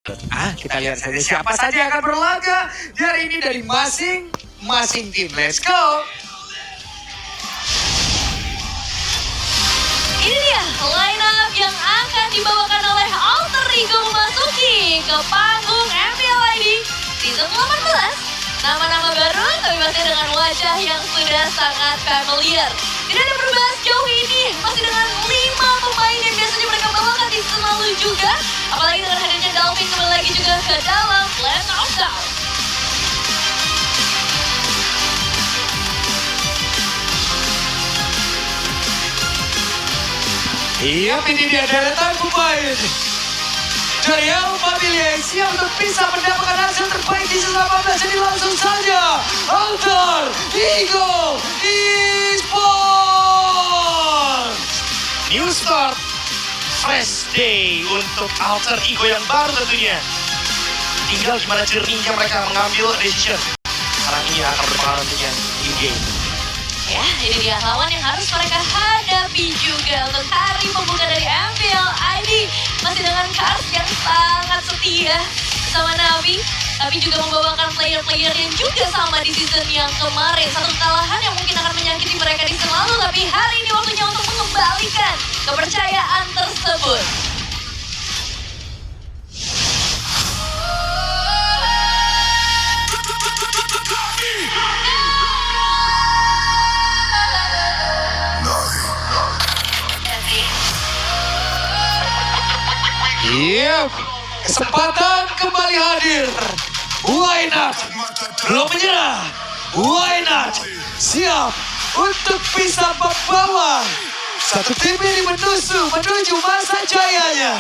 Kita lihat saja siapa saja yang akan berlaga di hari ini dari masing-masing tim. Let's go! Ini dia line up yang akan dibawakan oleh Alter Ego memasuki ke panggung MPL ID Season 18. Nama-nama baru tapi masih dengan wajah yang sudah sangat familiar. Tidak ada perubahan sejauh ini, masih dengan 5 pemain yang biasanya mereka bawakan di season lalu juga. Apalagi dengan hadirnya Dalvin kembali lagi juga ke dalam Land of South. Iya, ini dia deretan pemain dari El Familia yang siap untuk bisa mendapatkan hasil terbaik di season 18. Jadi langsung saja Alter Ego Esports. New start, fresh day untuk Alter Ego yang baru tentunya. Tinggal gimana jernihnya mereka mengambil decision. Sekarang ini akan berpengaruh tentunya in-game. Ya, ini dia lawan yang harus mereka hadapi juga untuk hari pembuka dari MPL ID. Masih dengan Cars yang sangat setia bersama Navi, tapi juga membawakan player-player yang juga sama di season yang kemarin. Satu kekalahan yang mungkin akan menyakiti mereka di season lalu, tapi hari ini waktunya untuk mengembalikan kepercayaan tersebut. Yep, kesempatan kembali hadir. Why not? Belum menyerah. Why not? Siap untuk bisa membawa satu tim ini menuju masa jayanya.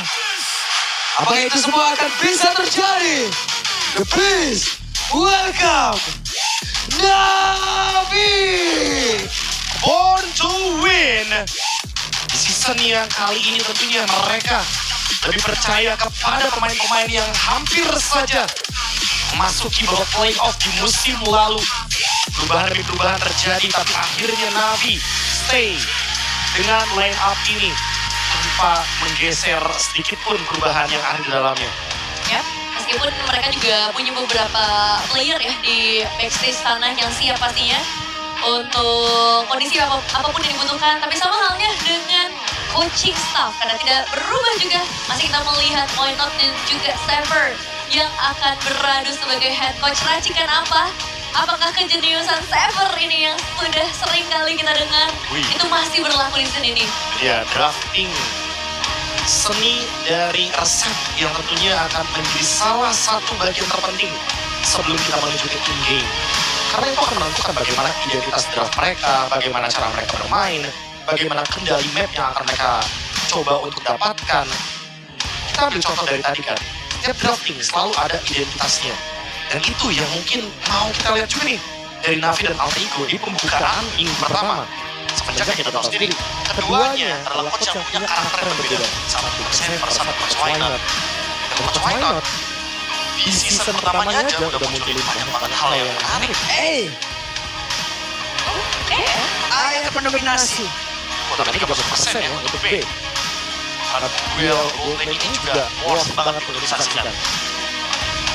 Apakah itu semua akan bisa terjadi? Please welcome Navi, born to win. Di season yang kali ini tentunya mereka lebih percaya kepada pemain-pemain yang hampir saja masuki babak playoff di musim lalu. Perubahan demi perubahan terjadi, tapi akhirnya Navi stay dengan line up ini tanpa menggeser sedikit pun perubahan yang ada di dalamnya. Ya, meskipun mereka juga punya beberapa player ya di backstage tanah yang siap pastinya untuk kondisi apapun yang dibutuhkan, tapi sama halnya dengan coaching staff karena tidak berubah juga. Masih kita melihat Why Not dan juga Sever yang akan beradu sebagai head coach. Racikan apa? Apakah kejeniusan Sever ini yang sudah sering kali kita dengar itu masih berlaku di sini ini? Ya, drafting seni dari resep yang tentunya akan menjadi salah satu bagian terpenting sebelum kita menuju ke in-game. Karena itu akan menentukan bagaimana identitas draft mereka, bagaimana cara mereka bermain, bagaimana kendali map yang akan mereka coba untuk dapatkan. Kita ambil contoh dari tadi kan, setiap drafting selalu ada identitasnya. Dan itu yang mungkin mau kita lihat juga nih dari Navi dan Alter Ego di pembukaan minggu pertama. Semenjak kita tahu sendiri, keduanya adalah coach yang punya karakter yang berbeda. Satu Sever, satu Coach Why Not. Coach Why Not di season pertamanya aja udah munculin banyak banget hal yang menarik. Air mendominasi. Oh, tapi 30% ya untuk B. Karena duel ultimate ini juga worth banget untuk disaksikan.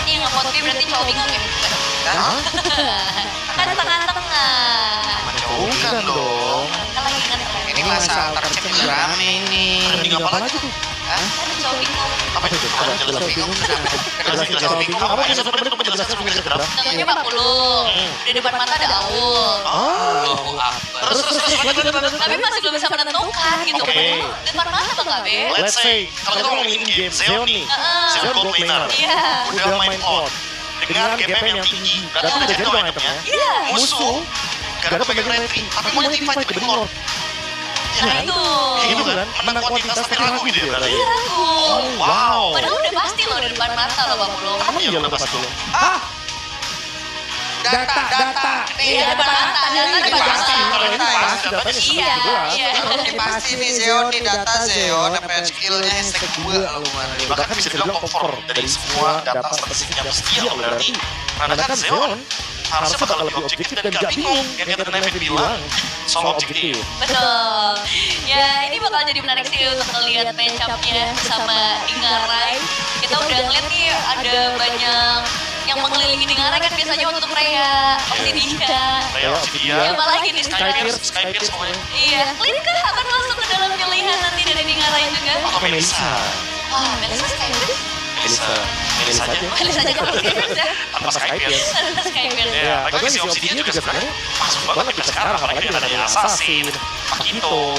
Ini nggak motif berarti cowok bingung ya? Kan tengah-tengah. Bukan dong. Kan lagi ingat Ini masa tercek rame ini. Trending apa lagi tuh? kan cowok bingung. Apa itu? Coba jelas bingung. Jelas bingung. Apa bisa seperti itu menjelaskan pinggir gerak? Contohnya 40. Di depan mata ada Aul. Terus. Tapi masih belum bisa menentukan gitu. Oke. Depan mata apa nggak, Be? Let's say, kalau kita ngomongin game, Zeon nih. Zeon gold laner. Iya. Udah main pot. Dengan GPM yang tinggi. Berarti udah jadi dong itemnya. Iya. Musuh gak ada pegang retri, tapi mau team fight ke Lord. Nah itu. Kayak gitu kan, menang kuantitas tapi ragu gitu ya berarti. Iya ragu. Wow. Padahal udah pasti loh di depan mata loh Bang Bro. Kamu iya lepas dulu. Data. Iya depan mata. Data depan mata. Iya. Ini pasti nih Zeon nih data Zeon. Apa skillnya hashtag 2 lu mana. Bahkan bisa dibilang top 4 dari semua data statistik yang setia berarti. Karena kan Zeon harusnya bakal lebih objektif dan gak bingung kayak tadi Nevin bilang soal objektif. Betul. Ya ini bakal jadi menarik sih untuk ngeliat match-up-nya bersama Dingarai. Kita udah ngeliat nih ada banyak yang mengelilingi Dingarai kan biasanya untuk Rhea, Obsidian. Rhea, Obsidian, Apa lagi nih sekarang? Skypierce pokoknya. Iya, Lin kah akan masuk ke dalam pilihan nanti dari Dingarai juga? Atau Melissa. Wah, Melissa Skypierce? Melissa aja. Melissa aja kalau Skypierce ya? Tanpa Skypierce. Tanpa Skypierce. Ya, lagi si Obsidian juga sebenarnya masuk banget kita sekarang, apalagi dengan adanya Assassin, Pakito.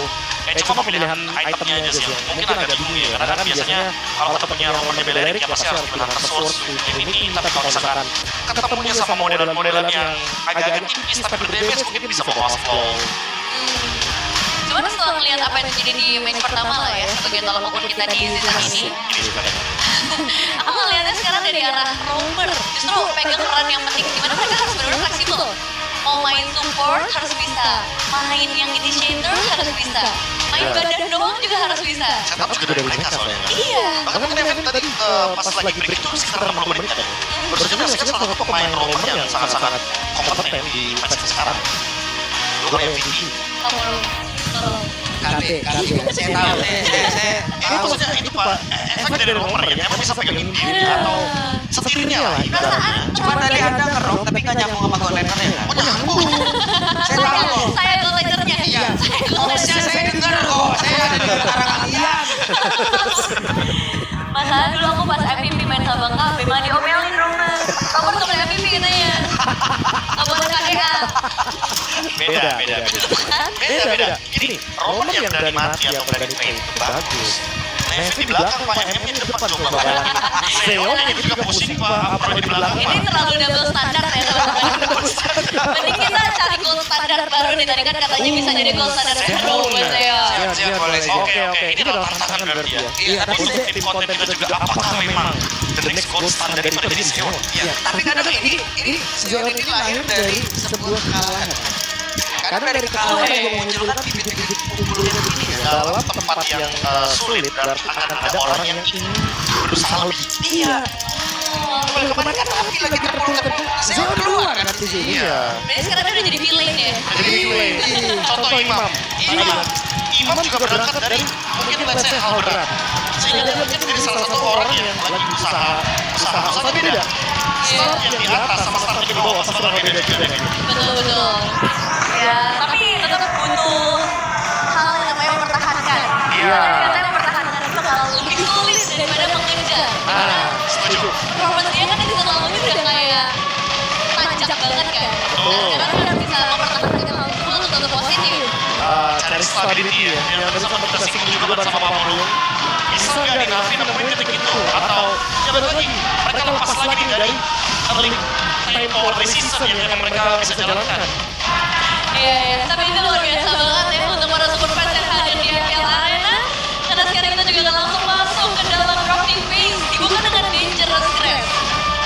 Cuma pemilihan itemnya aja sih yang mungkin agak bingung ya, karena kan biasanya kalau ketemunya Romannya Belerik ya pasti harus menggunakan Source ini, tapi kalau misalkan ketemunya sama modelan-modelan yang agak-agak tipis tapi berdamage mungkin bisa bawa flow. Cuman setelah melihat apa yang terjadi di match pertama lah ya, sebagai tolak ukur kita di season ini, aku melihatnya sekarang dari arah Romer justru pegang peran yang penting, dimana mereka harus benar-benar fleksibel. Mau main support harus bisa, main yang initiator harus bisa, main badan doang juga harus bisa. Setup juga dari mereka soalnya. Iya. Bahkan mungkin Nevin tadi pas lagi break itu sekitar 60 menit kan. Berarti kan salah satu pemain romer yang sangat-sangat kompeten di match sekarang. Luar MVP. KD, saya tahu, saya Ini maksudnya ini Pak, efek dari romer ya, emang bisa pegangin diri atau setirnya lah. Cuma tadi Anda ngerok tapi nggak nyambung sama gol lanernya. Oh nyambung. Saya tahu kok. Saya gol lanernya. Iya. Saya Saya dengar kok. Saya ada di antara kalian. Masalah dulu aku pas MVP main sama Bang Kabe, malah diomelin Romer. Kamu tuh main MVP katanya. Kamu buat KDA. Beda. Gini, romer yang berani mati atau berani main itu bagus. Nevin di belakang Pak, MM-nya di depan coba bayangin. Zeon yang juga pusing Pak, apa di belakang Pak. Ini terlalu double standar ya teman-teman. Mending kita cari gold standar baru nih, tadi kan katanya bisa jadi gold standar baru buat saya. Siap, boleh. Oke, ini adalah tantangan berarti ya. Iya, tapi Untuk tim konten kita juga apakah memang the next gold standard itu ada di Zeon? Iya, tapi kadang ini Zeon ini lahir dari sebuah kekalahan. Karena dari kekalahan yang memunculkan bibit-bibit unggulnya ini ya. Dalam tempat yang sulit berarti akan ada orang yang ingin berusaha lebih. Iya. Kemarin kan kami lagi terpuruk-terpuruk. Zeon duluan kan di sini. Iya. Berarti sekarang dia udah jadi villain ya? Jadi contoh Imam juga berangkat dari mungkin let's say hal berat. Sehingga dia mungkin jadi salah satu orang yang lagi usaha tapi beda. Start yang di atas sama start yang di bawah sama beda juga. Betul. Ya, tapi tetap butuh hal yang namanya mempertahankan. Iya. Katanya mempertahankan itu bakal lebih sulit daripada mengejar. Setuju. Performance dia kan di season lalu udah kayak tancap banget kan. Betul. Sekarang udah bisa mempertahankan hal tersebut untuk positif. Cari stability ya, yang tadi sempat kita singgung juga sama Pak Mulung. Bisa nggak di Navi nemuin titik itu? Atau ya balik lagi, mereka lepas lagi dari tempo resistance yang mereka bisa jalankan. Iya. Tapi itu luar biasa banget ya untuk para super fans yang hadir di FPL Arena. Karena sekarang kita juga langsung masuk ke dalam rocking phase. Dibuka dengan dangerous grab.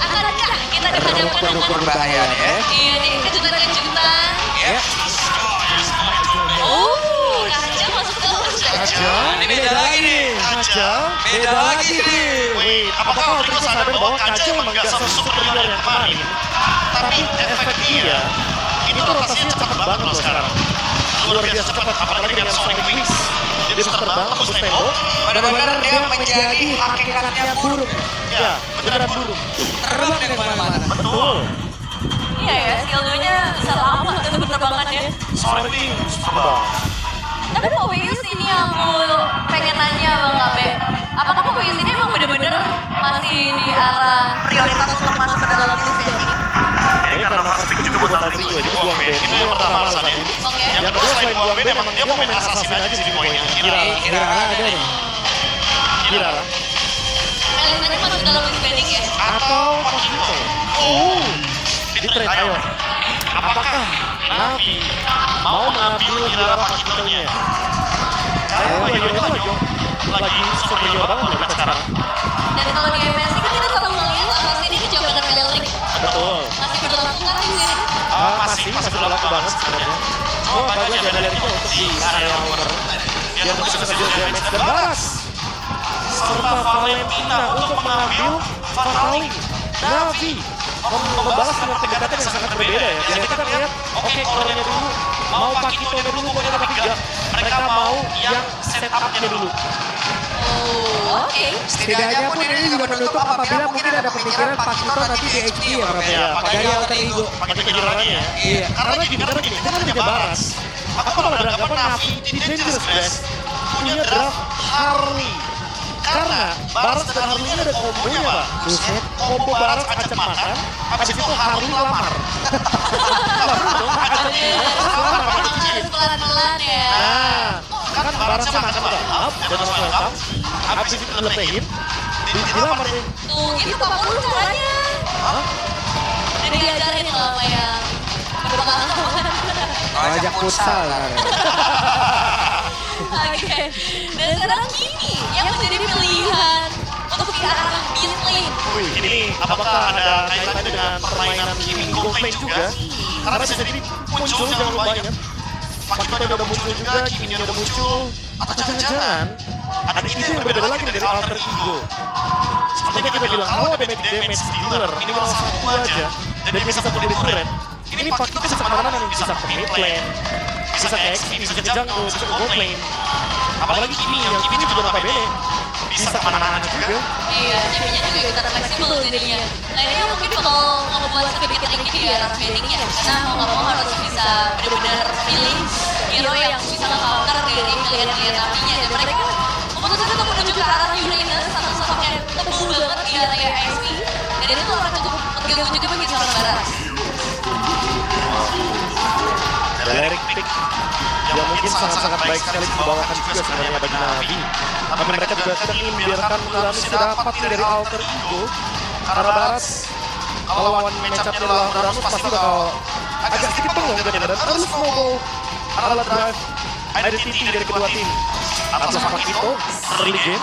Akankah kita dihadapkan dengan berbahaya ya. Iya nih, kejutan-kejutan. Ya. Oh, Kaja masuk ke Ini beda lagi nih. Beda lagi nih. Wait, apakah Rodrigo sadar bahwa Kaja memang nggak superior yang kemarin? Tapi efek dia, itu rotasinya cepat banget loh sekarang. Luar biasa cepat, apalagi dengan Sonic Wings. Dia bisa terbang, tembus tembok. Benar-benar dia menjadi hakikatnya burung. Ya, beneran burung. Terbang dari mana-mana. Betul. Iya ya, skill-nya bisa lama untuk penerbangannya. Sonic Wings, terbang. Tapi Powius ini aku pengen nanya Bang Kabe, apakah Powius ini emang bener-bener masih di arah prioritas untuk masuk ke dalam list ya? Ini karena Mas Rico juga buat Rodrigo, jadi buang band. Itu yang pertama alasannya. Oke. Yang kedua selain buang band, emang dia mau main assassin aja sih di poinnya. Kira ada nih. Kirara. Melisanya masuk ke dalam list banding ya? Atau Pakito. Di trade ayo. Apakah Navi mau mengambil Kirara Pakito-nya? Karena lagi superior banget loh sekarang. Dan kalau di MSC kan kita selalu ngeliat assassin ini jawaban Melik. Betul. Masih berlaku kan di sini? Masih berlaku banget sebenarnya. Oh, bagusnya ada dari itu untuk di area nomor. Dia bisa mengambil damage dan balas. Serta Valentina untuk mengambil Fatali. Navi membalas dengan pendekatan yang sangat berbeda ya. Jadi kita lihat, oke, orangnya dulu, mau Pakitonya dulu, tapi enggak. Mereka mau yang setupnya dulu. Oh, oke. Setidaknya pun ini juga menutup apabila mungkin ada pemikiran Pakito nanti di HP ya Prof. Ya, Dari alter ego. pakai kejuaraannya ya. Iya. Karena gini, kita kan punya Baras. Aku malah beranggapan Navi di Dangerous Best punya draft Harley. Karena Baras dan Harley ini ada kombonya, Pak. Buset. Kombo Baras ajak makan, habis itu Harley lamar. Lamar dong, lamar sama Ichi. Harus pelan-pelan ya. Nah, kan Barasnya makan udah lengkap, dan langsung lengkap, habis itu dilepehin, dilamar nih. Tuh, gitu Pak Pur caranya. Jadi diajarin loh sama yang berpengalaman. Ajak futsal kan. Oke. Dan sekarang Kimi yang menjadi pilihan untuk ke arah mid lane. Wih, ini apakah ada kaitannya dengan permainan Kimi Gold Lane juga? Karena bisa jadi muncul, jangan lupa ingat. Pakito udah muncul juga, Kimi udah muncul. Atau jangan-jangan ada ide yang berbeda lagi dari alter ego. Seperti kita bilang, kalau ada magic damage dealer, ini malah satu aja. Dan dia bisa satu dari turret. Ini Pakito bisa kemana-mana nih, bisa ke mid lane, bisa ke XP, bisa ke jungle, bisa ke gold lane. Apalagi Kimi, yang Kimi juga notabene bisa kemana-mana juga. Iya, jadinya juga kita fleksibel jadinya. Nah ini mungkin bakal ngebuat sedikit lagi di arah baitingnya. Karena mau nggak mau harus bisa benar-benar pilih hero yang bisa nge-counter dari pilihan-pilihan apinya. Dan mereka memutuskan untuk menuju ke arah Uranus atau sosok yang tebal banget di area XP. Dan itu akan cukup mengganggu juga bagi seorang Baras. Balearic pick yang mungkin sangat-sangat baik sekali dibawakan juga sebenarnya bagi Navi. Tapi mereka juga tidak ingin membiarkan Uranus dapat dari alter ego. Karena Baras kalau lawan match-up-nya lawan Uranus pasti bakal agak sedikit bengong dan harus mobile alat drive identity dari kedua tim. Atas Pakito, early game.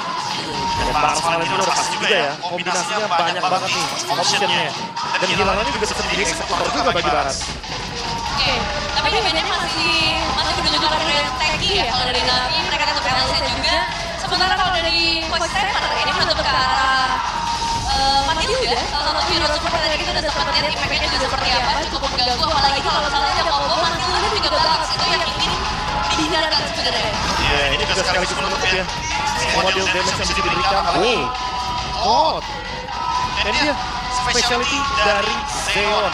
Dan Baras kalian itu udah pasti juga ya, kombinasinya banyak banget nih optionnya. Dan hilangannya juga bisa menjadi eksekutor juga bagi Baras. Oke, tapi bedanya masih menunjukkan dari Teki ya. Kalau dari Navi mereka tetap LC juga. Sementara kalau dari Coach Trevor ini menunjuk ke arah Matilda. Salah satu hero support tadi kita udah sempat lihat impact-nya juga seperti apa. Cukup mengganggu apalagi kalau misalnya ada combo Matilda juga bagus. Itu yang ingin dihindarkan sebenarnya. Iya, ini juga sekaligus menutup ya. Semua deal damage yang bisa diberikan. Oh, dan dia specialty dari Zeon.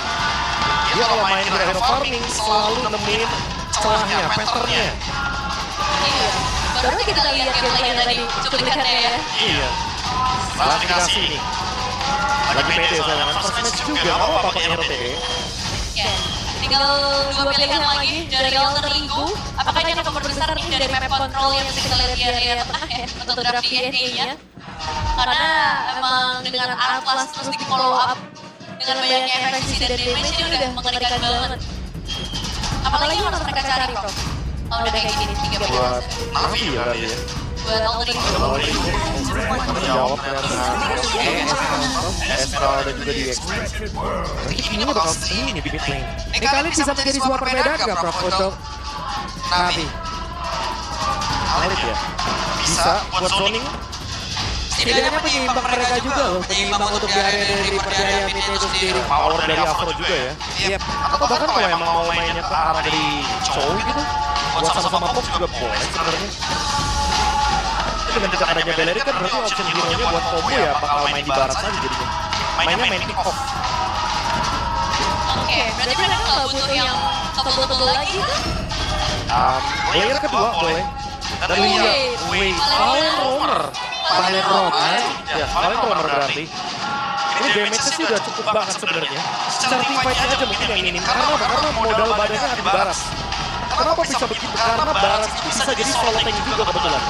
Dia kalau main hero farming selalu nemuin celahnya, patternnya. Iya. Baru kita lihat gameplay tadi cuplikannya ya. Iya. Klarifikasi ini. Lagi pede saya kan. First match juga, nggak apa-apa pakai hero pede. Ya. Tinggal dua pilihan lagi dari alter ego. Apakah ini akan memperbesar nih dari map control yang bisa kita lihat di area tengah ya untuk draft di NA-nya? Karena emang dengan Atlas terus di follow up dengan banyaknya efeksi dan damage ini udah mengerikan banget. Apalagi yang harus mereka cari, Prof? Kalau udah kayak gini, 3 Buat pilihan. Navi ya berarti ya. Buat alter ego. Menjawab dengan Estra dan juga di XP. Mungkin ini bakal ini di mid lane. Ini kali bisa menjadi sebuah perbedaan nggak Prof untuk Navi? Valid ya. Bisa buat zoning. Setidaknya penyeimbang mereka juga loh, penyeimbang untuk di area mid itu sendiri. Power dari Afro juga ya. Iya. Atau bahkan kalau emang mau mainnya ke arah dari Chow gitu, buat sama-sama pop juga boleh sebenarnya. Dengan tidak adanya Balearic kan berarti option hero-nya buat combo ya bakal main di barat aja jadinya. Mainnya main pick off. Oke, berarti mereka nggak butuh yang tebel-tebel lagi tuh? Layer kedua boleh. Dan lihat, wait, Valen Roamer. Valen Roamer. Ya, Valen Roamer berarti. Ini damage-nya sih udah cukup banget sebenarnya. Secara teamfight-nya aja mungkin yang minim. Karena modal badannya ada di Baras. Kenapa bisa begitu? Karena Baras itu bisa jadi solo tank juga kebetulan.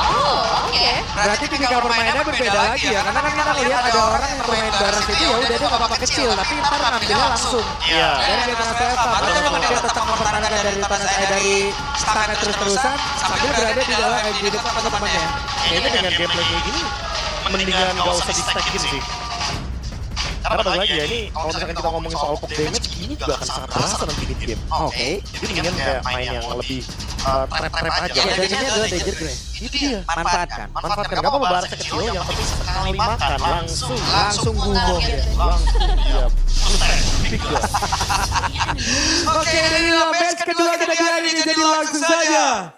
Oh, oke. Berarti tipikal permainannya berbeda lagi ya, karena kan kita lihat ada orang yang bermain Baras itu ya udah dia nggak apa-apa kecil, tapi ntar ngambilnya langsung. Iya. Dari dia tengah PFA, tapi memang dia tetap mempertahankan dari stagnan terus-terusan sambil berada di dalam di depan teman-temannya. Kayaknya dengan gameplay kayak gini, mendingan gak usah di-stackin sih. Karena balik lagi ya, ini kalau misalkan kita ngomongin soal poke damage, ini ini juga akan sangat terasa nanti di game. Oke. Jadi mendingan kayak main yang lebih trap-trap aja. Ya, dan ini adalah danger gue. Itu dia. Manfaatkan. Manfaatkan. Gak apa-apa barangnya kecil, yang penting sekali makan Langsung gumoh ya. Langsung dia. Big gun. Oke, inilah match kedua kita hari ini, jadi langsung saja.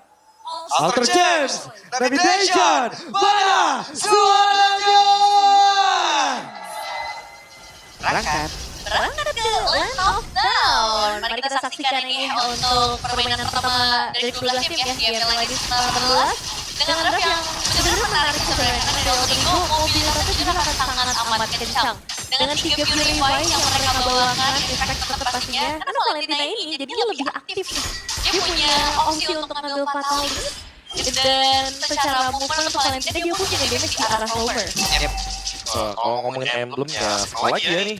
Alter James, Reputation, mana suaranya? Berangkat. Berangkat ke Land of Down. Mari kita saksikan ini untuk permainan pertama dari kedua tim ya. Di ML lagi 14. Dengan draft yang benar-benar menarik sebenarnya. Karena dari Rodrigo, mobilitasnya juga akan sangat amat kencang. Dengan 3 Purify yang mereka bawakan, efek tetap pastinya. Karena Valentina ini jadi lebih aktif nih. Dia punya opsi untuk ngambil Fatalis. Dan secara movement untuk Valentina dia punya damage ke arah Homer. Kalau ngomongin emblem ya sekali lagi ya nih.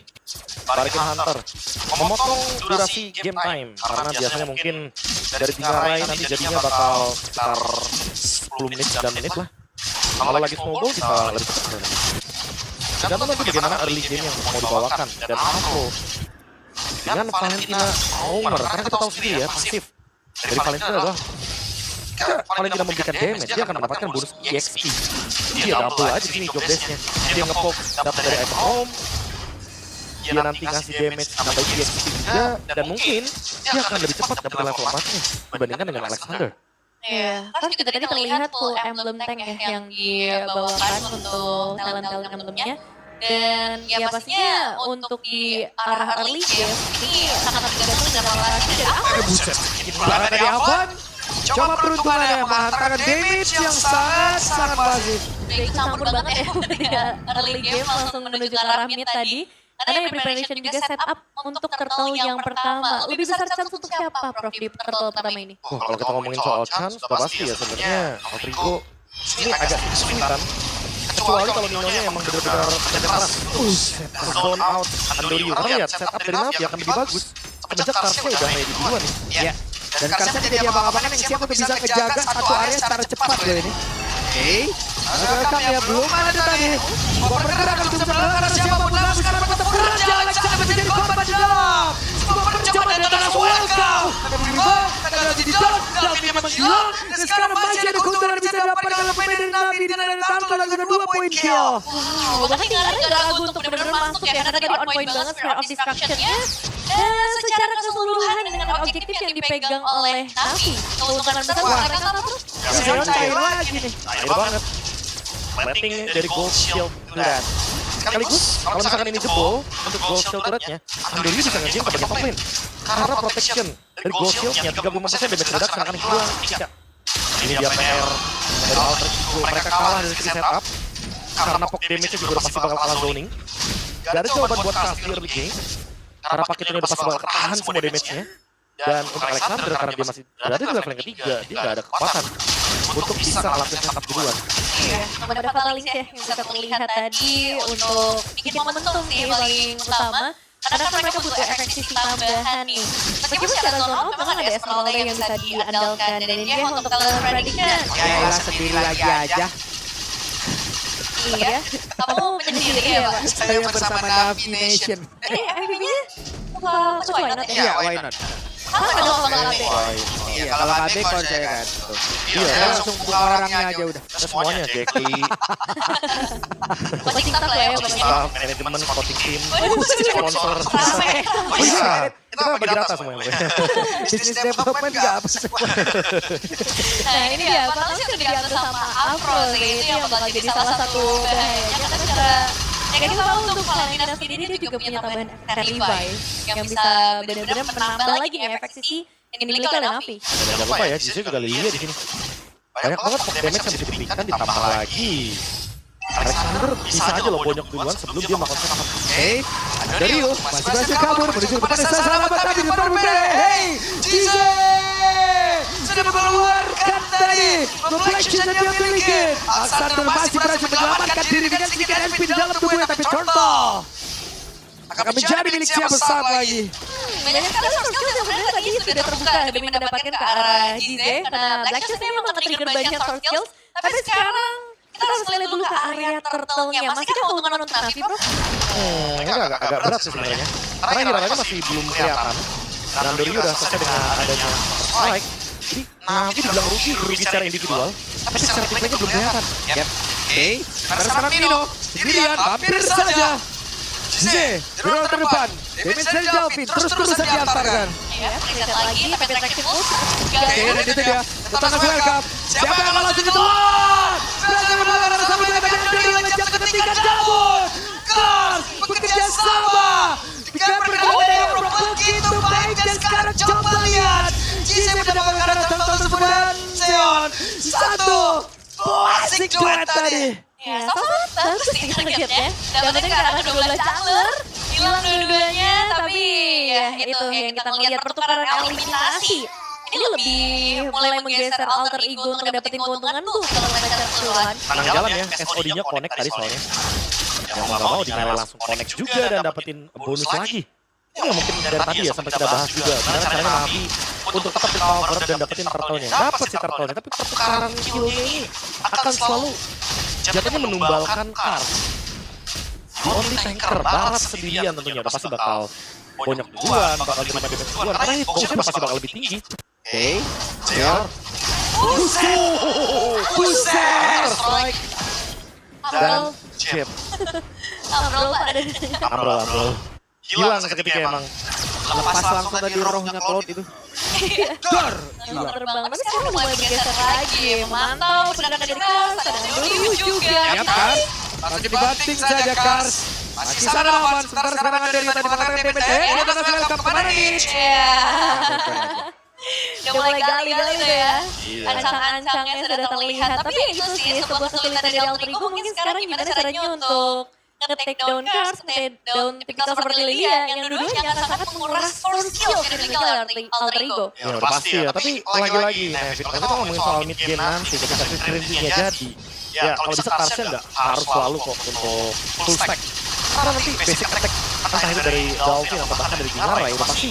Balikin Hunter. Memotong durasi game time. Karena biasanya mungkin dari 3 ray nanti jadinya bakal sekitar 10 menit, 9 menit lah. Kalau lagi snowball bisa lebih cepat. Tergantung lagi bagaimana early game yang mau dibawakan. Dan Afro dengan Valentina Homer. Karena kita tahu sendiri ya, pasif dari Valentina adalah Valentina memberikan damage, dia akan mendapatkan bonus EXP. Dia double aja sini job desk-nya. Dia nge-poke dapat dari item home. Dia nanti ngasih damage tambah EXP juga. Dan mungkin dia akan lebih cepat dapat level 4-nya dibandingkan dengan Alexander. Iya, kan juga tadi terlihat full emblem tank ya yang dibawakan untuk talent-talent emblemnya. Dan ya pastinya untuk di arah early game ini sangat tergantung dengan relasi dari awal. Buset, Karena dari Avan, coba peruntungannya menghantarkan damage yang sangat masif. Udah ikut campur banget ya dari early game langsung menuju ke arah mid tadi. Karena yang preparation juga setup untuk turtle yang pertama. Lebih besar chance untuk siapa Prof di turtle pertama ini? kalau kita ngomongin soal chance, sudah pasti ya sebenarnya Rodrigo ini agak kesulitan. Kecuali kalau Ninonya emang benar-benar kerja keras. Zone out Andoriu. Karena lihat setup dari Navi akan lebih bagus. Semenjak Karsnya udah ready duluan nih. Ya. Dan Karsa jadi abang-abangan yang siap untuk bisa ngejaga satu area secara cepat loh ini. Oke. Welcome ya, belum ada tadi. Korban pergerakan untuk sebelah karena siapapun dalam sekarang tetap berat jalan Alexander menjadi korban di dalam. Semua mencoba dan atas welcome. Ada beribang, ada lagi di dalam. Navi memang hilang. Dan sekarang masih ada keuntungan bisa didapatkan oleh pemain dari Navi. Dan ada Tarto lagi dengan 2 poin kill. Bahkan Tinggaran gak ragu untuk benar-benar masuk ya. Karena tadi on point banget spare of destruction-nya. Dan secara keseluruhan dengan objektif yang dipegang oleh Navi. Keuntungan besar mereka nggak terus. Sekarang kain lagi nih. Air banget. Letting dari Gold Shield turret. Sekaligus, kalau misalkan ini jebol untuk Gold Shield turretnya, Andoriu bisa nge-jam ke bagian top lane. Karena protection dari Gold Shield-nya 35% damage reduction akan hilang 3. Ini dia PR dari Alter Ego. Mereka kalah dari segi setup. Karena poke damage-nya juga udah pasti bakal kalah zoning. Gak ada jawaban buat Kasti early game. Karena paket ini udah pasti bakal ketahan semua damage-nya. Dan untuk Alexander karena dia masih berada di level yang ketiga, dia gak ada kekuatan untuk bisa ngelakuin setup duluan. Iya, ada Fatalis ya yang bisa terlihat tadi untuk bikin momentum sih paling utama. Karena kan mereka butuh efek sisi tambahan nih. Meskipun secara zone out memang ada Esmeralda yang bisa diandalkan. Dan ini dia untuk talent prediction. Ya sendiri lagi aja. Iya, kamu menyendiri ya Pak? Saya bersama Navi Nation. MVP-nya? Wah, why not ya? Iya, why not? Sama dong sama KB. Iya, kalau KB kon saya kan. Iya, Saya langsung buka orangnya aja udah. semuanya Jackie, Coaching staff lah ya pokoknya. staff, manajemen, scouting team, Waduh, sponsor. rame. Bisa, kita bagi rata semuanya. Bisnis development juga apa sih? Nah ini dia, Fatalis sudah diatur sama Afro sih. Itu yang bakal jadi salah satu bahayanya. Karena secara negatif apa untuk Valentina sendiri dia juga punya tambahan efek revive. Yang bisa benar-benar menambah lagi nih efek sisi yang dimiliki oleh Navi. Dan jangan lupa ya, Jisoo juga Lilia di sini. Banyak banget poke damage yang bisa diberikan ditambah lagi. Alexander bisa aja loh bonyok duluan sebelum dia melakukan setup. Hey, Andoriu masih berhasil kabur menuju kepada selamat tadi di depan Bumble. Hey, Jise sudah mengeluarkan tadi reflection yang dia miliki. Alexander masih berhasil menyelamatkan diri dengan sedikit HP di dalam tubuhnya, tapi Turtle akan menjadi milik siapa saat lagi. Banyak sekali source skills yang sebenarnya tadi sudah terbuka demi mendapatkan ke arah Jize. Karena Black Shoes memang akan trigger banyak source skills. Tapi sekarang kita kita harus lihat dulu ke area turtle-nya. Masih kan keuntungan untuk Navi, bro? Ini agak berat sih sebenarnya. Karena Hiragana masih belum kelihatan. Dan Dorio udah selesai dengan adanya strike. Jadi Navi dibilang rugi secara individual. Tapi secara tim play-nya belum kelihatan. Yap. Oke, sekarang Nino sendirian, hampir saja. Jize, drone terdepan. Damage dari Delvin terus-terusan diantarkan. Ya, reset lagi, tapi reaction pulse. Oke, dan itu dia. Tetangga welcome. Siapa yang akan langsung ditelan? Berhasil mengalahkan sama dengan dari jam ketiga Jabun. Kars bekerja sama. Dengan perkembangan yang begitu baik dan sekarang coba lihat. Jize mendapatkan tonton sebulan. Seon. Satu. Asik duet tadi. Ya, sama bagus sih targetnya. Dapetin ke arah kedua belah jungler. Hilang dua-duanya, tapi ya itu yang kita ngeliat pertukaran eliminasi. Ini lebih mulai menggeser alter ego untuk dapetin keuntungan tuh kalau mereka keseluruhan. Tenang jalan ya, SOD-nya connect tadi soalnya. Yang mau gak mau dinilai langsung connect juga dan dapetin bonus lagi. Ini mungkin dari tadi ya sampai kita bahas juga. Gimana caranya Navi untuk tetap di power dan dapetin turtle-nya. Dapet sih turtle-nya, tapi pertukaran skill-nya ini akan selalu jatuhnya menumbalkan Kars. Only tanker, Barat sendirian tentunya udah pasti bakal bonyok duluan, bakal terima damage duluan. Karena hitboxnya pasti bakal lebih tinggi. Oke, Jor. Buset! Strike dan Jeb. Ambrol. Hilang seketika emang. Lepas langsung tadi rohnya Cloud itu. Dor! Hilang terbang, tapi sekarang udah mulai bergeser lagi. Mantap, sedangkan dari Kars, ada Dorio juga. Yap, Kars. Langsung dibanting saja Kars. Masih sana aman, sementara serangan dari tadi mengatakan damage. Ini tengah welcome kemana nih? Iya. Udah mulai gali-gali tuh ya. Ancang-ancangnya sudah terlihat. Tapi itu sih sebuah kesulitan dari alter ego. Mungkin sekarang gimana caranya untuk nge-take down Kars, nge-take down tipikal seperti Lilia yang dua-duanya akan sangat menguras force skill dari tipikal alter ego. Ya udah pasti ya, tapi lagi-lagi Nevin, kita ngomongin soal mid game nanti ketika screening-nya jadi. Ya kalau bisa Karsnya nggak harus selalu kok untuk full stack. Karena nanti basic attack entah itu dari Dolphin atau bahkan dari Dinara ya udah pasti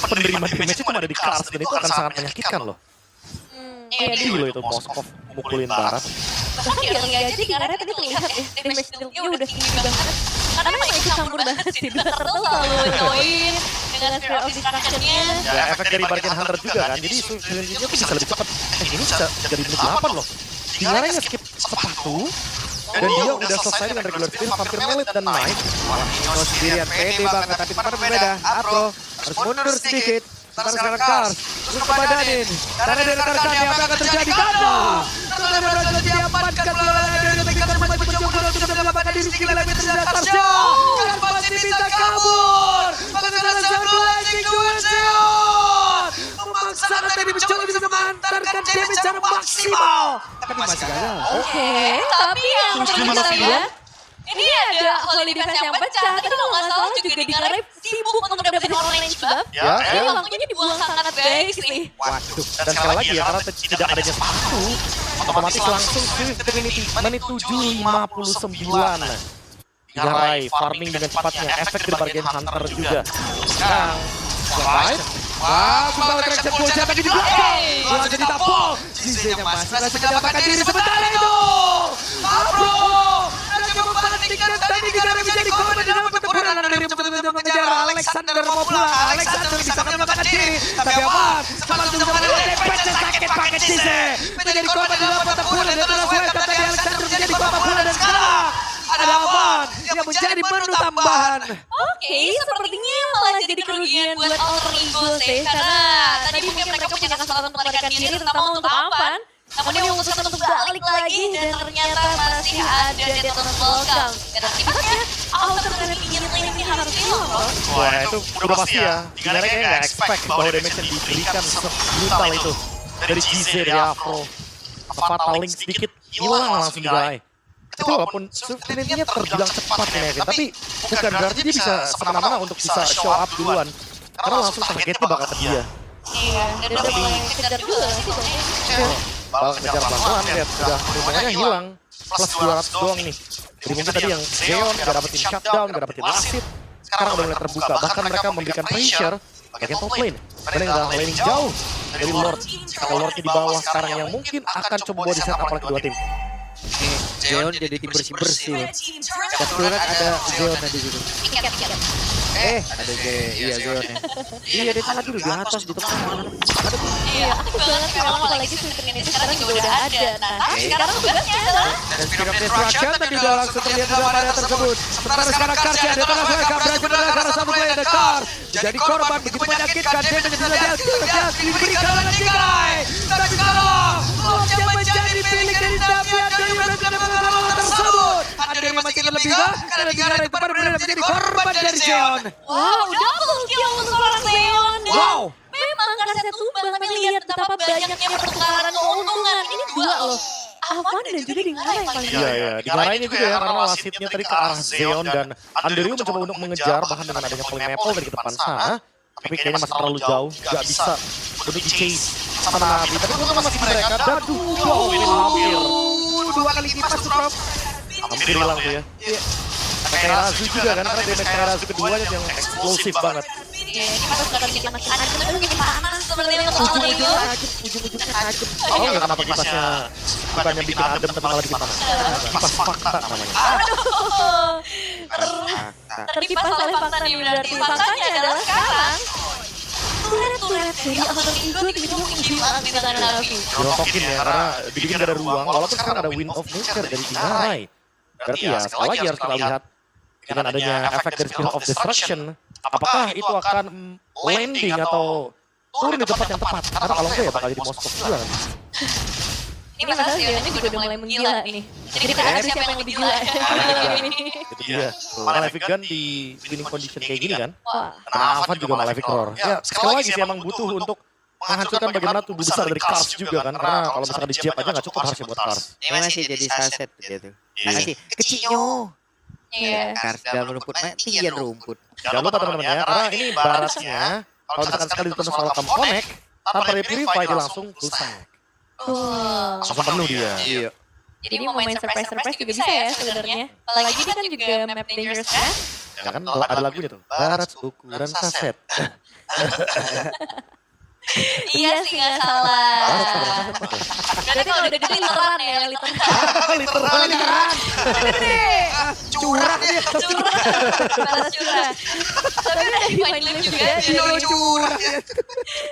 penerima damage itu ada di Kars dan itu akan sangat menyakitkan loh. Jadi loh itu Moskov mukulin Barat. Bahkan di early aja di Dinara tadi terlihat ya, damage dealnya udah tinggi banget. Karena memang ikut campur banget sih, dua turtle selalu join dengan Sphere of Destruction-nya. Ya efek dari Bargain Hunter juga kan, jadi screening-nya tuh bisa lebih cepat. Ini bisa jadi menit 8 loh. Dinara skip sepatu dan dia udah selesai dengan regular speed hampir melee dan naik. Nino sendirian pede banget, tapi tempat berbeda. Apro harus mundur sedikit. Sekarang Kars, terus ke Badanin. Karena dari rekan-rekannya apa akan terjadi? Kado! Terus berhasil diamankan melalui dari Megan dan masih mencoba untuk mendapatkan diri skill lagi terhadap Karsnya. Kars masih bisa kabur. Bagaimana satu lagi duet Seon. Memaksakan tapi mencoba bisa mengantarkan damage secara maksimal. Tapi masih gagal. Oke, tapi yang perlu kita lihat, ini ada Holy Defense yang pecah. Tapi kalau nggak salah juga di Dinara sibuk untuk dapetin orange buff. Ya, Jadi waktunya dibuang sangat baik sih. Waduh. dan sekali lagi ya karena tidak adanya sepatu otomatis langsung Swift Trinity menit 7:59. Dinara farming dengan cepatnya, efek dari Bargain Hunter juga. Sekarang Slide. Wah, kembali traction full siapa di belakang. Langsung ditampol. Jize-nya masih berhasil mendapatkan diri sementara itu. Apro. Lagi membantingkan tadi Dinara menjadi korban dalam pertempuran dari mengejar Alexander mau pulang. Alexander bisa menyelamatkan diri. Tapi aman. Langsung mendapatkan damage sakit pakai Jize. Menjadi korban dalam pertempuran dan terus welcome tadi Alexander menjadi korban pula dan sekarang ada aman yang menjadi menu tambahan. Oke, sepertinya malah jadi kerugian buat alter ego sih. Karena tadi mungkin mereka punya kesempatan untuk melarikan diri, terutama untuk Avan. Namun dia memutuskan untuk balik lagi dan ternyata masih ada Detonator Welcome. Dan akibatnya alter ingin lane harus hilang loh. wah itu udah pasti ya. Dinara kayaknya nggak expect bahwa damage yang diberikan sebrutal itu dari Jize, dari Afro. Fatal Link sedikit hilang langsung digalai. Itu walaupun Trinity-nya terbilang cepat nih Nevin, tapi bukan berarti dia bisa semena-mena untuk bisa show up duluan. Karena langsung targetnya bakal ke dia. Iya, dan udah mulai kejar juga sih bang. Bakal kejar pelan-pelan, lihat udah lumayannya hilang. Plus 200 doang nih. Jadi mungkin tadi yang Zeon gak dapetin shutdown, gak dapetin Lasit. Sekarang udah mulai terbuka, bahkan mereka memberikan pressure bagian top lane. Dan yang udah laning jauh dari Lord. Kalau Lordnya di bawah sekarang yang mungkin akan coba di setup oleh kedua tim. Zeon jadi tim bersih-bersih loh. Dan kebetulan ada Zeon di situ. Tiket. Ada iya Zeon ya. Iya dia tadi di atas di tengah. Iya, aktif banget memang apalagi Sweetening itu sekarang juga udah ada. Nah, tapi sekarang tugasnya adalah Dan Speed of Destruction tadi udah langsung terlihat dalam area tersebut. Sementara sekarang Karsia di tengah mereka berhasil menangkap satu player The Car. Jadi korban begitu menyakitkan dia menjadi diberikan oleh Nikolai. Dan sekarang Lotnya menjadi milik dari Davian dari berhasil menangkap tersebut. Ada yang masih lebih karena di arah depan benar menjadi korban dari Zeon. wow, double kill untuk seorang Zeon. Dan Wow. memang Karsia tumbang, tapi lihat betapa banyaknya pertukaran keuntungan. Ini dua loh. Avan dan juga Dingarai yang paling Iya, dimarahin juga ya karena wasitnya tadi ke arah Zeon dan Andrew mencoba untuk mengejar bahkan dengan adanya Falling Maple dari depan sana. Tapi kayaknya masih terlalu jauh, gak bisa untuk di-chase sama Navi. Tapi untung masih di mereka, wow ini hampir. Dua kali kipas tuh Prof. Hampir hilang tuh ya. Kayak Razu juga kan, karena damage kayak Razu keduanya yang eksplosif banget. Iya, ini pas sudah bikin makin adem, aduh jadi panas seperti ini untuk Rodrigo. Ujung-ujungnya tajam. Oh ya kenapa kipasnya bukannya bikin adem tapi malah bikin panas. Kipas fakta namanya. Aduh, terkipas oleh fakta nih berarti. Faktanya adalah sekarang turret dari Alter Ego tiba-tiba menghilang di tangan Navi. Dirotokin ya, karena dibikin gak ada ruang, walaupun sekarang ada Wind of Nature dari Dingarai. Berarti ya sekali lagi harus kita lihat dengan adanya efek dari Spirit of Destruction, apakah itu akan landing atau turun di tempat yang tepat? Karena kalau enggak ya bakal jadi Moskov juga kan. Ini masalah Zeonnya juga udah mulai menggila nih. Jadi kita ada siapa yang lebih gila ya. Ini. Itu dia. Malefic Gun di winning condition kayak gini kan. Wah. Nah, Avan juga Malefic Roar. Ya, sekali lagi sih emang butuh untuk menghancurkan bagaimana tubuh besar dari Cars juga kan. Karena kalau misalkan di jab aja nggak cukup harusnya buat Cars. Ini masih jadi saset dia tuh. Masih kecilnya. Iya. Kars dalam rumput, tinggian rumput. Jangan lupa teman-teman ya, karena ini baratnya kalau misalkan sekali ditekan soal connect, tanpa di purify dia langsung selesai. Langsung penuh dia. Iya. Jadi mau main surprise juga bisa ya sebenarnya. Apalagi ini kan juga map dangerous kan. Ya kan ada lagunya tuh. Barat ukuran saset. Iya sih nggak salah. Berarti kalau udah gede literan ya, literan. Curah dia. Balas curah. Tapi udah di main live juga. Curah.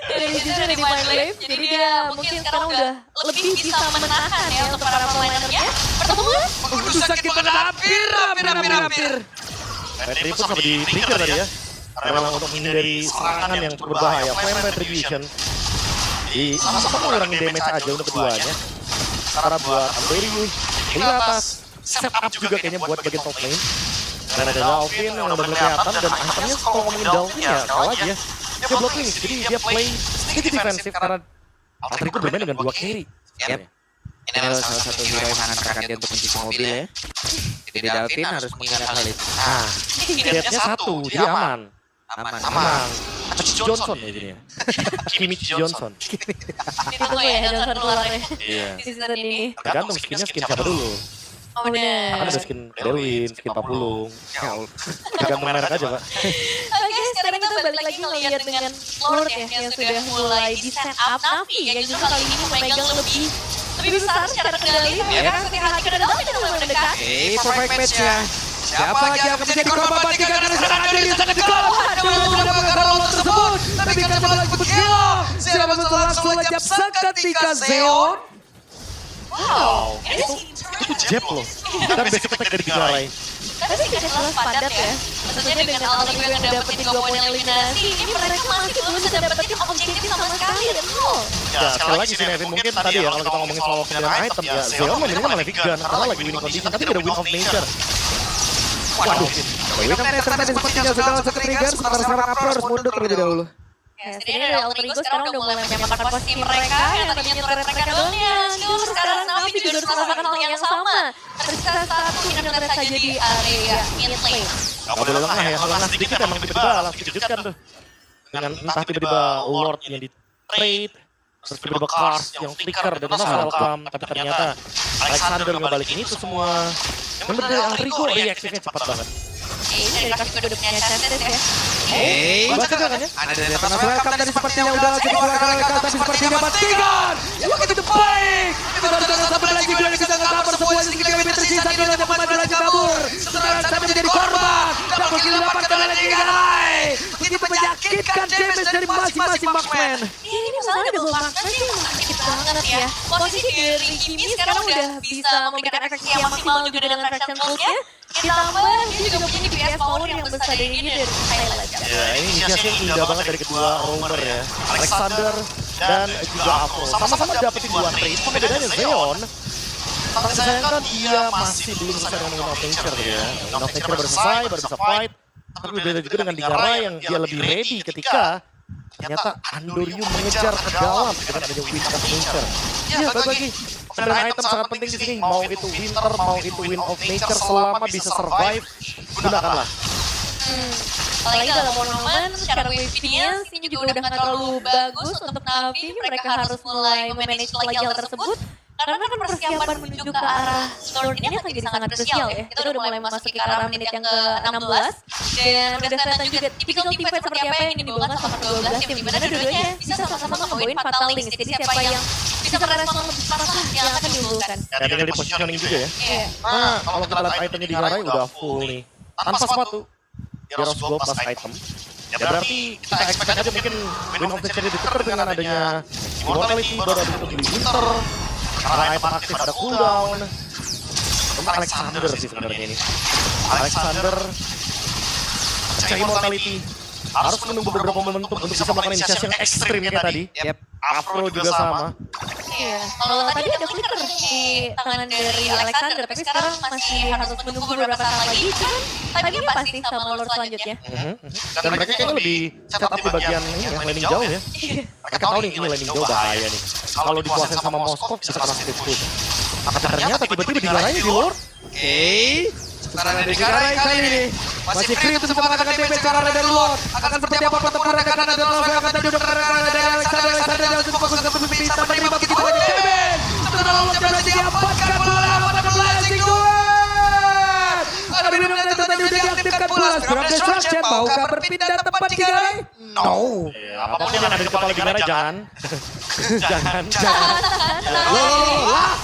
Dari di main live. Jadi dia mungkin sekarang udah lebih bisa menahan ya untuk para pemainnya. Pertemuan. Udah sakit banget hampir. Tripod sampai di trigger tadi ya. Karena memang untuk menghindari serangan yang cukup berbahaya. Flame Retribution. Di sama-sama mengurangi damage aja untuk keduanya. Karena buat Amberius di atas. Set up juga kayaknya buat bagian top lane. Dan ada Dalvin yang udah mulai kelihatan. Dan akhirnya kalau ngomongin Dalvin ya sekali lagi ya. Dia blocking, jadi dia play sedikit defensif karena Alter Ego bermain dengan 2 carry. Yep. Ini adalah salah satu hero yang mengangkat dia untuk kunci mobil ya. Jadi Dalvin harus mengingat hal itu. Nah, deadnya 1, jadi aman. Aman. Kimmich Johnson ya jadinya. Kimmich Johnson. Ditunggu ya Johnson keluarnya Iya. di season ini. Tergantung skinnya skin siapa dulu. Oh bener. Kan ada skin Delwin, skin Papulung. Tergantung merek aja pak. Oke, sekarang kita balik lagi ngeliat dengan Lord ya yang sudah mulai di set up Navi yang justru kali ini memegang lebih besar secara kendali. Ya kan ketika hati kita dalam kita mulai mendekat. Perfect match-nya. Siapa lagi yang menjadi korban bantikan karena serangan dari yang sangat dekat. Sudah mengejar lawan tersebut. Tapi kan lagi bergila. Zeon langsung lenyap seketika Zeon. Wow, Itu jab loh. Dan basic attack dari Dingarai. tapi tidak jelas padat ya. Maksudnya dengan Alter Ego yang dapetin 3 poin eliminasi, ini mereka masih belum bisa dapetin objektif sama sekali dan nol. Ya sekali lagi sih Nevin, mungkin tadi ya kalau kita ngomongin soal pilihan item ya Zeon memilihnya Malefic Gun karena lagi winning condition tapi tidak Wind of Nature. Waduh. Wind of Nature tadi sepertinya sudah langsung ke-trigger. Sementara sekarang Apro harus mundur terlebih dahulu. Ya, setidaknya dari Alter Ego sekarang udah mulai menyamakan posisi mereka yang tadinya turret mereka doang yang hancur. Sekarang Navi juga harus merasakan hal yang sama. Tersisa 1 internet saja di area mid lane. Gak boleh lengah ya, kalau lengah sedikit emang tiba-tiba langsung dikejutkan tuh. Dengan entah tiba-tiba Lord yang di trade, terus tiba-tiba Cars yang flicker dan memang welcome. Tapi ternyata Alexander ngebalikin itu semua. Dan bener Alter Ego reaksinya cepat banget. Dari Crush juga udah punya chances ya. Baca kan ya? Ada dari atas welcome tadi sepertinya udah langsung dikeluarkan oleh Kal, tapi sepertinya matikan. Yang begitu baik. Itu baru jangan sampai lagi dua yang bisa nge-cover semuanya sedikit kami tersisa. Dulu yang maju lagi kabur. Setelah sampai menjadi korban. Double kill didapatkan oleh Gigarai. Begitu menyakitkan damage dari masing-masing marksman. Ini masalahnya double marksman sih emang sakit banget ya. Posisi dari Kimi sekarang udah bisa memberikan efek yang maksimal juga dengan reaction toolsnya. Ditambah dia juga punya DPS power yang besar dari ini dari Thailand. Ya, ini inisiasi yang indah banget dari kedua roamer ya. Alexander dan juga Afro. Sama-sama dapetin 2 trade, cuma bedanya Zeon. Tapi sayangkan dia masih belum selesai dengan Win of Nature ya. Win of Nature baru selesai, baru bisa fight. Tapi berbeda juga dengan Digara yang dia lebih ready ketika ternyata Andorium mengejar ke dalam dengan adanya Win of Nature. Ya, bagi pembelian item sangat penting di sini. Mau itu Winter, mau itu Win of Nature, selama bisa survive, gunakanlah. Apalagi dalam momen secara convenience ini juga udah gak terlalu bagus untuk Navi. Mereka harus mulai memanage lagi hal tersebut. Karena kan persiapan menuju ke arah Storm ini akan jadi sangat krusial ya. Kita udah mulai memasuki ke arah menit yang ke-16. Dan udah kelihatan juga tipikal team fight seperti apa yang ingin dibawakan sama ke-12 tim. Dimana dua-duanya bisa sama-sama ngebawain Fatal Links. Jadi siapa yang bisa merespon lebih cepat yang akan diunggulkan. Ya, tinggal di positioning juga ya. Iya. Nah, kalau kita lihat itemnya di Garai udah full nih. Tanpa sepatu. Heroes Go plus item. Ya berarti kita expect aja mungkin Win of Nature ditukar dengan adanya Immortality, baru habis itu beli Winter. Karena item aktif ada cooldown. Untuk Alexander sih sebenarnya ini. Alexander pecah Immortality. Harus menunggu beberapa momentum untuk bisa melakukan inisiasi yang ekstrim kayak tadi. Afro juga sama. Iya, kalau tadi ada flicker di tangan dari Alexander, tapi sekarang masih harus menunggu beberapa saat lagi. Cuman tadi pasti sama Lord selanjutnya. Dan mereka kayaknya lebih setup di bagian ini ya, landing jauh ya. Mereka tahu nih ini landing jauh bahaya nih. Kalau dikuasain sama Moskov bisa kena skip push. Tapi ternyata tiba-tiba digaranya di Lord. Sekarang ada Gigarai kali ini. Masih clear untuk mengatakan damage sekarang dari Lord. Akan seperti apa pertempuran akan ada dalam akan tadi udah kena dari Alexander langsung fokus ke pemimpin sampai di begitu banyak damage. Setelah Lord berhasil diamankan bola pada Blazing Duel. Ada di mana tadi udah diaktifkan bola. Sekarang Destruction maukah berpindah tempat Gigarai? No. Apapun yang ada di kepala Gigarai jangan. Jangan. Loh.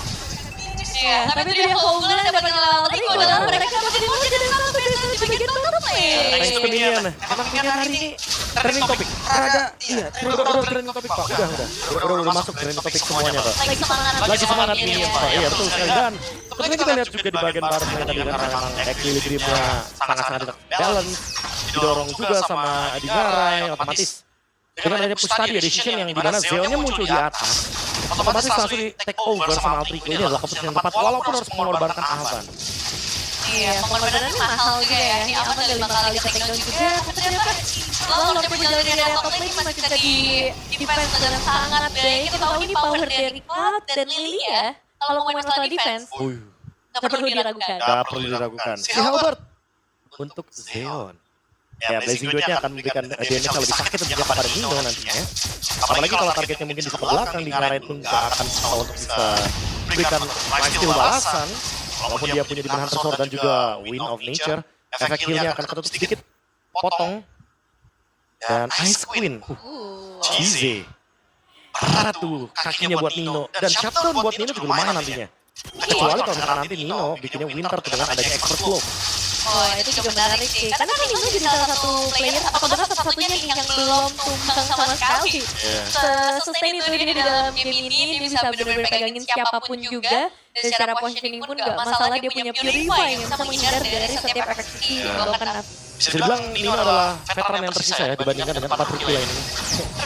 Iya, tapi dia keunggulan dapat ngelawan tadi adalah mereka masih dimulai dari satu desa di bagian bottom lane. Thanks to Minion. Emang Minion hari ini trending topik. Udah trending topik Pak. Udah masuk trending topik semuanya Pak. Lagi semangat Minion Pak. Iya betul sekali. Dan sepertinya kita lihat juga di bagian barat mereka tadi karena memang equilibriumnya sangat-sangat balance. Didorong juga sama Adigarai otomatis. Dengan adanya push tadi ya decision yang dimana Zeonnya muncul di atas. Otomatis langsung di take over sama Altrico. Ini adalah keputusan yang tepat walaupun harus mengorbankan Avan. Iya, pengorbanannya mahal juga ya. Ini Avan udah 5 kali ke take down juga. Ternyata lalu Lord berjalan dari top lane masih bisa di defense dengan sangat baik. Kita tahu ini power dari Cloud dan Lily ya. Kalau main masalah defense, nggak perlu diragukan. Gak perlu diragukan. Si Halbert untuk Zeon. Ya, Blazing Duetnya akan memberikan damage yang lebih sakit tentunya kepada Nino nantinya ya. Apalagi kalau targetnya mungkin di sebelah belakang, di Garai pun gak akan susah untuk bisa berikan lifesteal balasan. Walaupun dia punya Demon Hunter Sword dan juga Wind of Nature, efek healnya akan ketutup sedikit, potong. Dan Ice Queen, Cheesy. Berat tuh kakinya buat Nino. Dan shutdown buat Nino juga lumayan nantinya. Kecuali kalau misalkan nanti Nino bikinnya Winter dengan adanya Expert Blow. Oh, itu juga menarik sih. Karena kan Nino jadi salah satu player, apa bahkan satu-satunya nih yang belum tumbang sama sekali. Sustain itu dia di dalam game ini, dia bisa benar-benar pegangin siapapun juga. Dan secara positioning pun gak masalah, dia punya Purify yang bisa menghindar dari setiap efek skill yang dibawakan Naf. Bisa dibilang Nino adalah veteran yang tersisa ya dibandingkan dengan 4 rookie lainnya.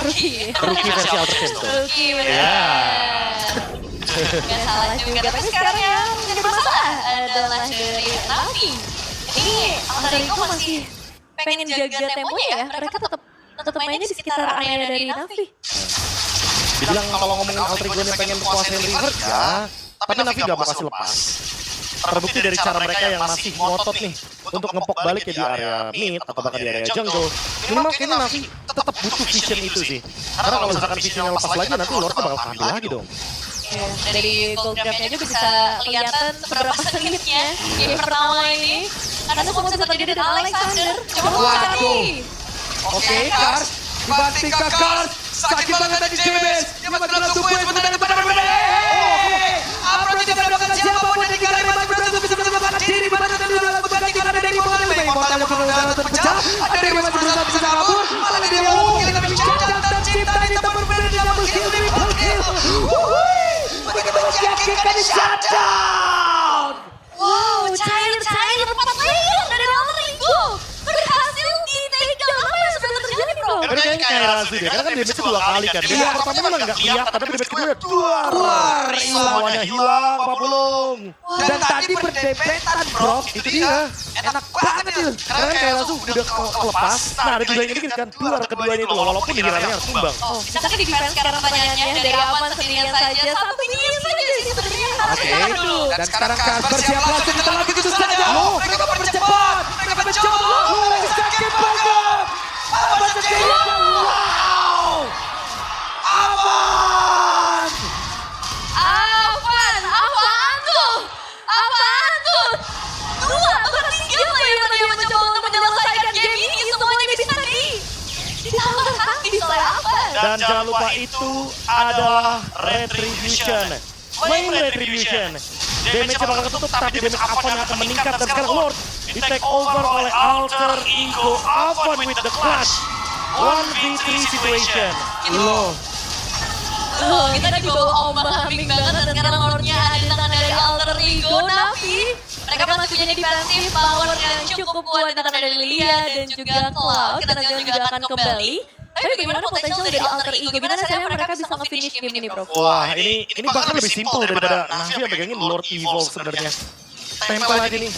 Rookie versi Ultra Sense. Rookie, benar. Gak salah juga, tapi sekarang yang menjadi masalah adalah dari Navi. Ini Altrico masih pengen jaga temponya ya, mereka tetap mainnya di sekitar area dari Navi. Dibilang kalau ngomongin Altrico yang pengen kuasain river ya, tapi Navi gak mau kasih lepas. Terbukti dari cara mereka yang masih ngotot nih untuk ngepok balik ya di area mid atau bahkan di area jungle. Minimal kayaknya Navi tetap butuh vision itu sih. Karena kalau misalkan visionnya lepas lagi nanti Lordnya bakal ambil lagi dong. Dari gold grabnya juga bisa kelihatan seberapa sengitnya game pertama ini. Karena semua bisa terjadi dengan Alexander. Coba Waduh. cari. Oke, Kars. Dibanting ke Kars. Sakit banget tadi damage. Dia masih dalam tubuh. Sebentar depan. Apro tidak mendapatkan siapapun dan tiga reba berhasil bisa menyelamatkan diri. Mana tadi dalam berganti karena dari Immortal. Immortalnya perlu terpecah. Ada yang masih berusaha bisa kabur. Malah dia mungkin tapi jajak tercipta di tempat berbeda. Dia berkill. Bagaimana meyakinkan di shutdown. Wow, cair 4 player dari Alter Ego. Berhasil di take down. Apa yang sebenarnya terjadi, bro? Karena kayaknya kayak Razi deh, karena kan damage-nya 2 kali kan. Damage Iya. pertama memang nggak kelihatan, tapi damage kedua Duar, duar. hilang. Semuanya hilang, Pak Pulung. Dan tadi berdempetan bro, itu dia. Enak banget itu. Karena kan kayak langsung udah kelepas. Nah, ada dua ini kan duar keduanya itu loh, walaupun dihilangnya harus tumbang. Oh, kita kan di defense sekarang pertanyaannya dari Avan sendirian saja. Satu minion saja sih sebenarnya. Oke, dan sekarang Kasper siap langsung kita lagi itu saja. Mereka mempercepat, mereka mencoba. Sakit banget. Apa saja? Wow. Aman. Apaan tuh? Dua bahkan 3 player tadi yang mencoba untuk menyelesaikan game ini. Semuanya bisa ditambahkan habis oleh Avan. Dan jangan lupa itu adalah Retribution. Main Retribution. Damage-nya bakal ketutup, tapi damage Avan yang akan meningkat. Dan sekarang Lord di take over oleh Alter Ego. Avan with the clutch. 1v3 situation. Loh. Kita di bawah ombak-ambing banget dan sekarang Lordnya ada di tangan dari Alter Ego. Tapi mereka masih punya defensif power yang cukup kuat di tangan dari Lilia dan juga Cloud. Kita juga akan kembali. Tapi bagaimana potensial dari Alter Ego? Gimana caranya mereka bisa nge-finish game ini, bro? Wah, ini bahkan lebih simpel daripada Navi yang pegangin Lord Evil sebenarnya. Tempel aja nih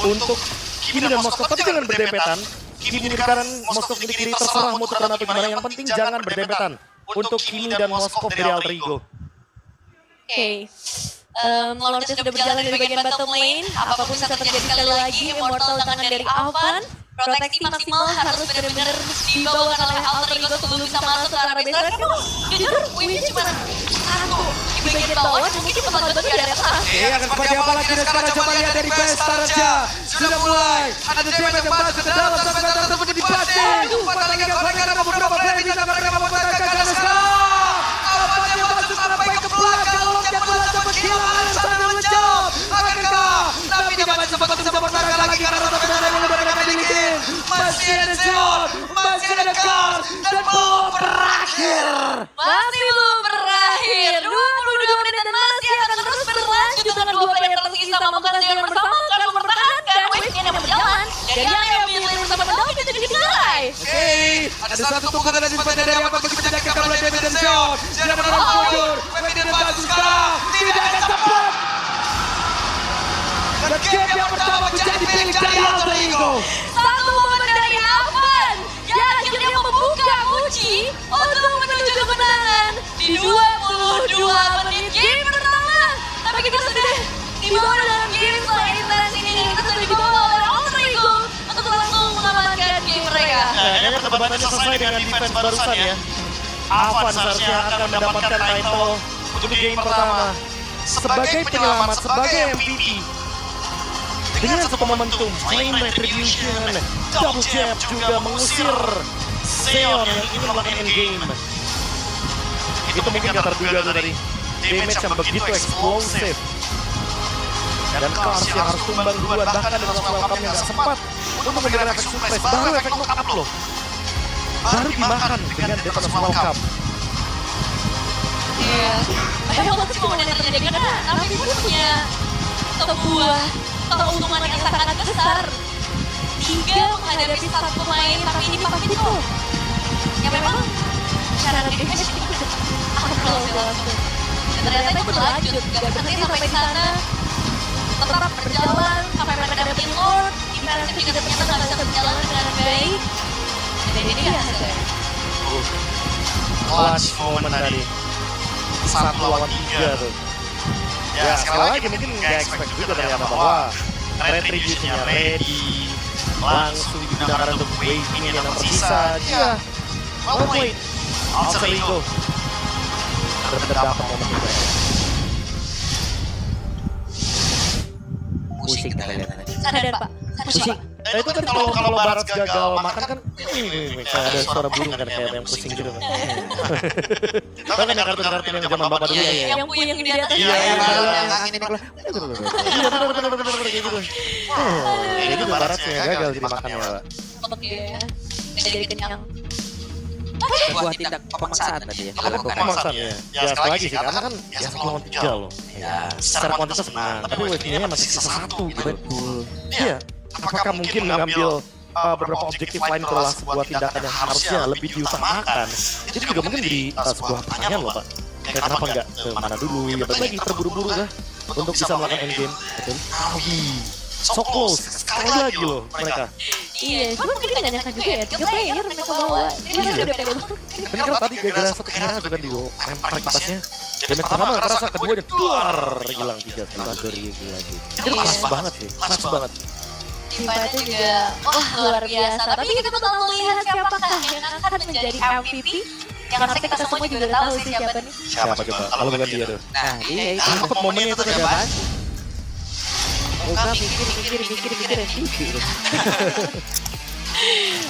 untuk Kimi dan Moskov, tapi jangan berdempetan. Kimi di kanan, Moskov di kiri, terserah mau tukeran atau gimana. Yang penting jangan berdempetan untuk Kimi dan Moskov dari Alter Ego. Oke. Lordnya sudah berjalan dari bagian bottom lane. Apapun bisa terjadi sekali lagi. Immortal tangan dari Avan. Proteksi maksimal harus benar-benar dibawa oleh Alter Ego sebelum bisa masuk ke arah base. Karena memang jujur, win-nya cuma 1 di bagian bawah. Dan mungkin teman-teman di area atas. Oke, akan seperti apa lagi dan sekarang coba lihat dari base Taraja. Sudah mulai. Ada damage yang masuk ke dalam sampai ke atas seperti dibanting. Patah lagi mereka ada beberapa player bisa mereka mempertahankan dan sekarang. Avannya masuk sampai ke belakang. Longnya bola sempat hilang sambil menjawab. Akankah Navi tidak masih sempat bisa mempertahankan lagi karena satu bola yang mereka miliki. Masih ada Zion, masih ada Kars, dan belum berakhir. Masih belum berakhir. 22 menit dan masih akan terus berlanjut dengan 2 player tersisa melakukan dengan bersama akan mempertahankan wave yang berjalan. Dan yang milih bersama David dan juga Dilarai. Oke, ada satu pukulan dari depan dari apa begitu menyakitkan oleh David dan Zion. Zion menang mundur, David bagus sekarang, tidak ada sempat. Dan game yang pertama menjadi milik dari Alter Ego. Satu momen dari Avan yang akhirnya membuka kunci untuk menuju kemenangan di 22 menit game pertama. Tapi kita sudah dibawa dalam game seintens ini. Kita sudah dibawa oleh Alter Ego untuk langsung mengamankan game mereka. Nah, kayaknya perdebatannya selesai dengan defense barusan ya. Avan seharusnya akan mendapatkan title untuk game pertama. Sebagai penyelamat, sebagai MVP. Dengan satu momentum, main Retribution, double jab juga mengusir Zeon yang ingin melakukan endgame. Itu mungkin gak terduga tuh tadi. Damage yang begitu eksplosif. Dan Kars yang harus tumbang duluan, bahkan dengan welcome yang gak sempat untuk memberikan efek suplex, baru efek knock up loh. Baru dimakan dengan Detonus welcome. Iya. Banyak banget sih momen yang terjadi karena Navi pun punya sebuah keuntungan yang sangat besar. 3 menghadapi 1 pemain, tapi ini pakai itu. Ya memang cara damage itu akan berlangsung langsung. Dan ternyata itu berlanjut, gak berhenti sampai di sana. Tetap berjalan sampai mereka dapetin Lord. Defensif juga ternyata gak bisa berjalan dengan baik. Dan ini dia hasilnya. Clutch moment tadi. 1 lawan 3 tuh. Ya sekali lagi mungkin gak expect juga ternyata bahwa Retribution-nya ready. Langsung digunakan untuk wave ini yang tersisa. Ya, well played. Alter Ego. Benar-benar dapat momen itu. Pusing kalian. Sadar Pak, Pusing. Nah itu kan kalau Barat gagal makan kan ini kayak ada suara burung kan kayak yang pusing gitu kan. Tahu kan yang kartun-kartun yang zaman bapak dulu ya? Yang puyeng di atas. Iya, yang angin ini keluar. Iya bener kayak gitu. Jadi itu Barat yang gagal jadi makannya Pak. Oke. Jadi kenyang. Sebuah tindak pemaksaan tadi ya. Pemaksaan ya. Ya sekali lagi sih karena kan ya 1 lawan 3 loh. Ya, Secara kuantitas menang, tapi wave-nya masih sisa 1 gitu. Betul. Iya. Apakah mungkin mengambil beberapa objektif lain adalah sebuah tindakan yang harusnya lebih diutamakan? Itu juga mungkin jadi sebuah pertanyaan loh Pak. Kayak kenapa nggak ke mana dulu? Ya balik lagi terburu-buru lah untuk bisa melakukan endgame. Betul. So close. Sekali lagi loh mereka. Iya, cuma mungkin gak nyangka juga ya, 3 player mereka bawa. Ini udah pede banget. Ini kan tadi gara-gara satu penyerangan juga di lempar kitasnya. Damage pertama gak terasa, keduanya duar hilang 3. Itu keras banget sih, keras banget. Impactnya juga, wah luar biasa. Tapi kita bakal melihat siapakah yang akan menjadi MVP. Yang harusnya kita semua juga tahu sih siapa nih. Siapa coba? Kalau bukan dia tuh. Nah, iya itu. Takut momennya itu udah udah bahas. Oka mikir.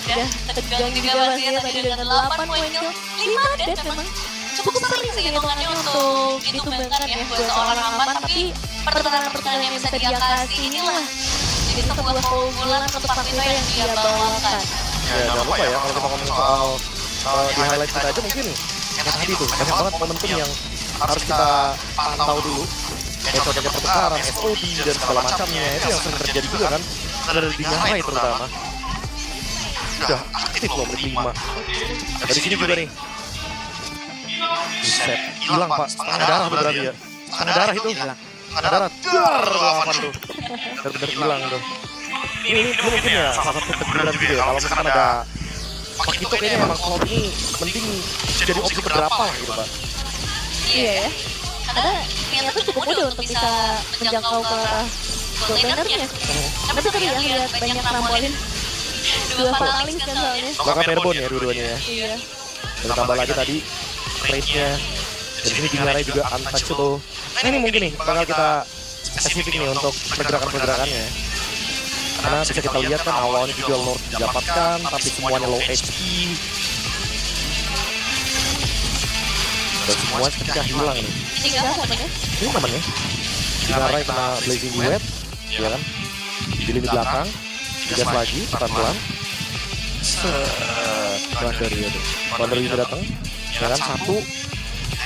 Udah tegang juga pastinya tadi dengan 8 poin kill, 5 dead memang. Cukup sering sih hitungannya untuk ditumbangkan ya buat seorang aman. Tapi pertahanan-pertahanan yang bisa dia kasih inilah jadi sebuah keunggulan untuk Pakito yang dia bawakan. Ya jangan lupa ya kalau kita ngomongin soal di highlight kita aja mungkin yang tadi tuh banyak banget momentum yang harus kita pantau dulu. Metode pertukaran, SOD dan segala macamnya itu yang sering terjadi juga kan. Ada di Nyarai terutama. Udah aktif loh menit 5. Dari sini juga nih. Buset, hilang Pak, setengah darah tuh berarti ya. Setengah darah itu. Setengah darah, dar lawan tuh. Bener-bener hilang tuh. Ini mungkin ya salah satu teguran juga ya. Kalau misalkan ada Pak Kito kayaknya emang kalau ini mending jadi opsi keberapa gitu Pak. Iya ya. Karena ternyata cukup mudah untuk bisa menjangkau ke arah gold lanernya. Tapi tadi ya lihat banyak trampolin. 2 paling kan soalnya. Bahkan airborne ya dua-duanya ya. Iya. Dan tambah lagi tadi trade-nya. Dari sini Dinyarai juga untouchable. Nah ini mungkin nih bakal kita spesifik nih untuk pergerakan-pergerakannya. Karena bisa kita lihat kan awalnya juga Lord didapatkan, tapi semuanya low HP. Dan semua ketika hilang nih. Ini enggak namanya. Ini namanya. Dinyarai kena Blazing Web, ya kan? Di lini belakang, digas lagi, pelan-pelan. Boundary itu. Boundary itu datang, ya kan? 1.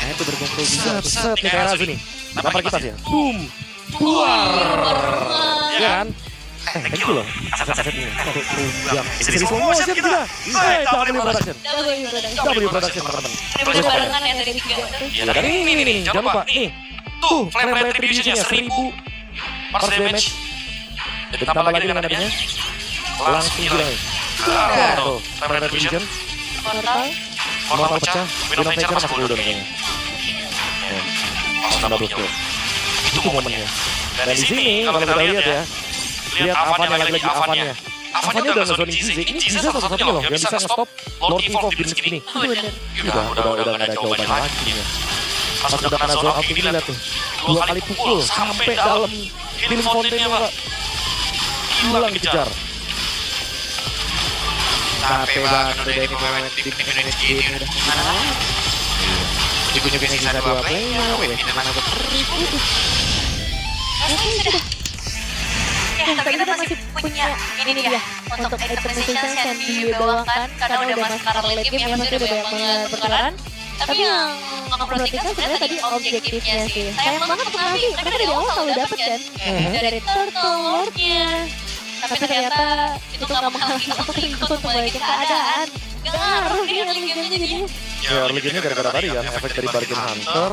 Nah itu berkumpul juga. Set nih kayak Razu nih. Lempar kita ya. Boom. Buar. Ya kan? Thank you loh. Aset-aset ini. Jadi semua siap kita. W production. W production teman-teman. Ini barengan ya dari 3. Ya dan ini jangan lupa nih. Tuh flame retributionnya 1000 force damage. Ditambah lagi dengan adanya langsung gila nih. Tuh flame retribution. Mortal pecah. Wind of Nature masuk cooldown kayaknya. Langsung double kill. Itu momennya. Dan di sini kalau kita lihat ya, lihat Avannya lagi Avannya. Avannya udah nge-zoning Gize. Ini Gize satu-satunya loh yang bisa nge-stop Lord Evolve di menit ini. Bener. Udah gak ada jawabannya lagi ya. Pas udah kena zone out ini lihat tuh. 2 kali pukul sampai dalam healing fountain-nya Pak. Hilang dikejar. Capek banget udah ini pemain tim Indonesia ini udah gimana? Juga sisa 2 player, weh gimana gue ribut. Ya, tapi kita masih punya ini ya untuk item positions yang dibawakan karena udah masuk ke late game ya masih udah banyak banget pertukaran. Tapi yang aku perhatikan sebenarnya tadi objektifnya sih. Sayang banget untuk Navi, mereka dari awal selalu dapet kan dari Turtle Lord-nya. Tapi ternyata itu gak menghalangi aku ikut untuk balikin keadaan. Gak ngaruh nih early game-nya jadinya. Ya early game-nya gara-gara tadi kan efek dari Bargain Hunter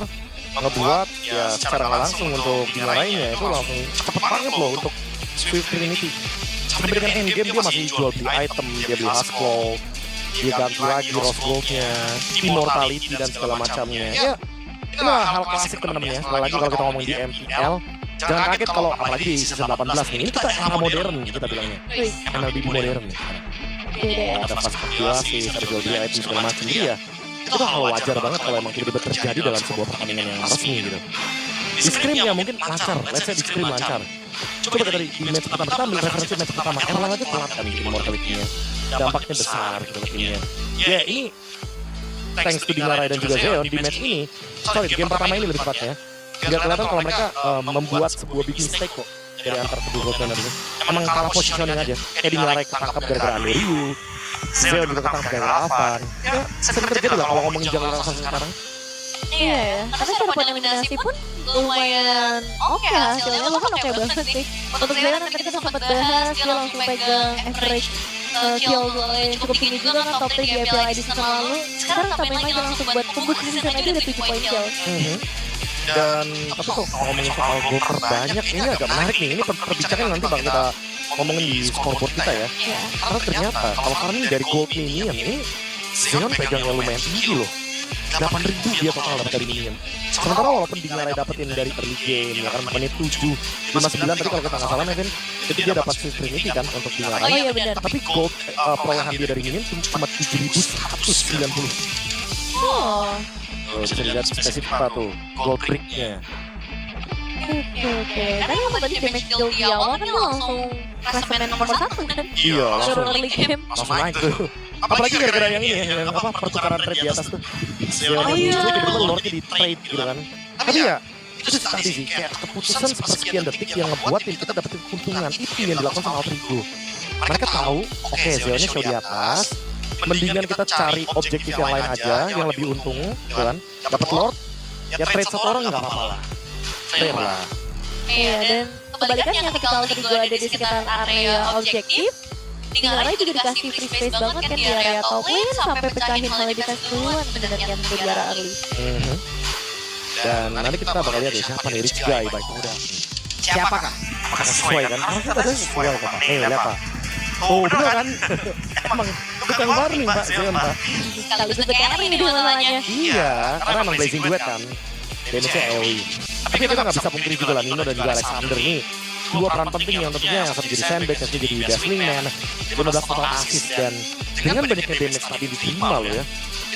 ngebuat ya secara nggak langsung untuk Dinyarai-nya itu langsung cepet banget loh untuk Swift Trinity. Sampai dengan endgame dia masih jual beli item, dia beli Hasclaw, dia ganti lagi Rose Gold-nya, Immortality dan segala macamnya. Ya, itu hal klasik teman-teman ya. Sekali lagi kalau kita ngomong di MPL, jangan kaget kalau apalagi di season 18 nih. Ini kita era modern kita bilangnya. MLB modern nih. Ada fast populasi, ada jual beli item segala macam. Jadi ya, itu hal wajar banget kalau emang tiba-tiba terjadi dalam sebuah pertandingan yang resmi gitu. Di scrim ya mungkin lancar, let's say di scrim lancar. Coba kita di match pertama, kita ambil referensi match pertama, Erlang aja telat kan bikin mortality-nya. Dampaknya besar gitu ke timnya. Ya ini thanks to Dingarai dan juga Zeon di match ini, sorry di game pertama ini lebih tepatnya, nggak kelihatan kalau mereka membuat sebuah big mistake kok dari antar kedua gold laner itu. Emang kalah positioning aja. Kayak Dingarai ketangkap gara-gara Andrew, Zeon juga ketangkap gara-gara Avan. Ya sering terjadi lah kalau ngomongin jalur langsung sekarang. Iya ya, tapi secara poin eliminasi pun lumayan oke hasilnya, bahkan oke banget sih. Untuk Zeon kan tadi kita sempat bahas, dia langsung pegang average kill yang cukup tinggi juga kan, top 3 di IPL di season lalu. Sekarang tambahin lagi langsung buat pembuk di season aja udah 7 poin kill. Dan tapi kok ngomongin soal gol terbanyak ini agak menarik nih. Ini perbincangan nanti bang kita ngomongin di scoreboard kita ya. Karena ternyata kalau karena ini dari gold minion ini Zeon pegang yang lumayan tinggi loh. 8.000 dia total dapat dari minion. Sementara walaupun Dingarai dapetin dari early game ya kan menit 7, 59 tadi kalau kita nggak salah Nevin itu dia dapat Swift Trinity kan untuk Dingarai. Oh iya benar. Tapi gold perolehan dia dari minion cuma 7.190. Oh. Bisa dilihat spesifik apa tuh gold brick-nya. Oke. Kan yang tadi damage deal di awal kan dia langsung klasemen nomor 1 kan? Iya langsung Early game. langsung naik tuh. Apalagi gara-gara yang ini yang apa pertukaran trade di atas tuh. Zeon Oh, yang iya. muncul tiba-tiba Lordnya di trade gitu kan. Tapi ya itu tadi sih kayak keputusan sepersekian detik yang ngebuat tim kita dapetin keuntungan itu yang dilakukan sama Altrigo. Mereka tahu oke Zeonnya show di atas, mendingan kita cari objektif yang lain aja yang lebih untung gitu kan. Dapat Lord ya trade satu orang nggak apa-apa lah. Fair lah. Iya, dan kebalikannya ketika Altrigo ada di sekitar area objektif, Dingarai juga dikasih free space banget kan di area top lane sampai pecahin Maleditas duluan sebenarnya untuk juara early. Dan nanti kita bakal lihat ya siapa nih Rich Guy baik muda. Siapakah? Apakah sesuai kan? Karena kita ada sesuai kok Pak. Lihat Pak. Oh bener kan? Emang bukan baru nih Pak Zeon Pak. Sekaligus untuk carry nih masalahnya. Iya, karena emang Blazing Duet kan. Damage-nya AoE. Tapi kita nggak bisa pungkiri juga lah Nino dan juga Alexander nih. Dua peran penting yang tentunya yang satu jadi sandbag, yang satu jadi dazzling man. 15 total assist dan dengan banyaknya damage tadi diterima loh ya.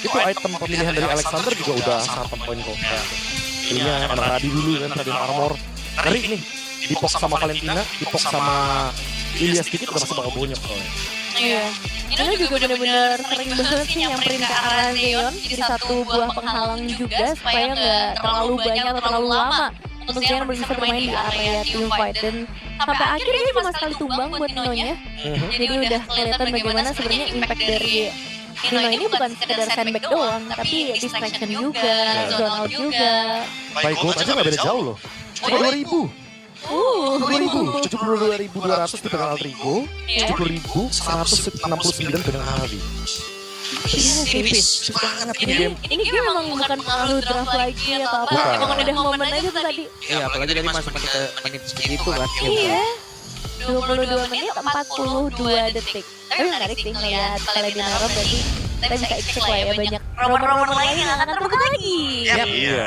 Itu item pemilihan dari Alexander juga udah 1 poin kok. Ininya emang Radi dulu kan, Radiant Armor. Ngeri nih, dipok sama Valentina, dipok sama Ilyas dikit udah pasti bakal bonyok soalnya. Iya. Ini juga benar-benar sering banget sih nyamperin ke arah Zeon jadi satu buah penghalang juga supaya nggak terlalu banyak atau terlalu lama untuk Zeon bisa bermain di area team fight, dan sampai akhirnya dia cuma sekali tumbang buat Nino-nya. Jadi udah kelihatan bagaimana sebenarnya impact dari Nino ini bukan sekedar sandbag doang, tapi distraction juga, zone out juga. Baik gold aja nggak beda jauh loh. Cuma 2000. 72.200 dipegang Altrigo, 70.169 pegang Navi. Tipis banget ini game. Ini game memang bukan pengaruh draft lagi atau apa, Bukan. emang udah momen aja tuh tadi. Iya, apalagi tadi masuk menit segitu kan. Iya. 22 menit 42 detik. Tapi menarik sih ngeliat Paladin Aron, berarti kita bisa expect lah ya banyak rumor-rumor lain yang akan terbuka lagi. Iya.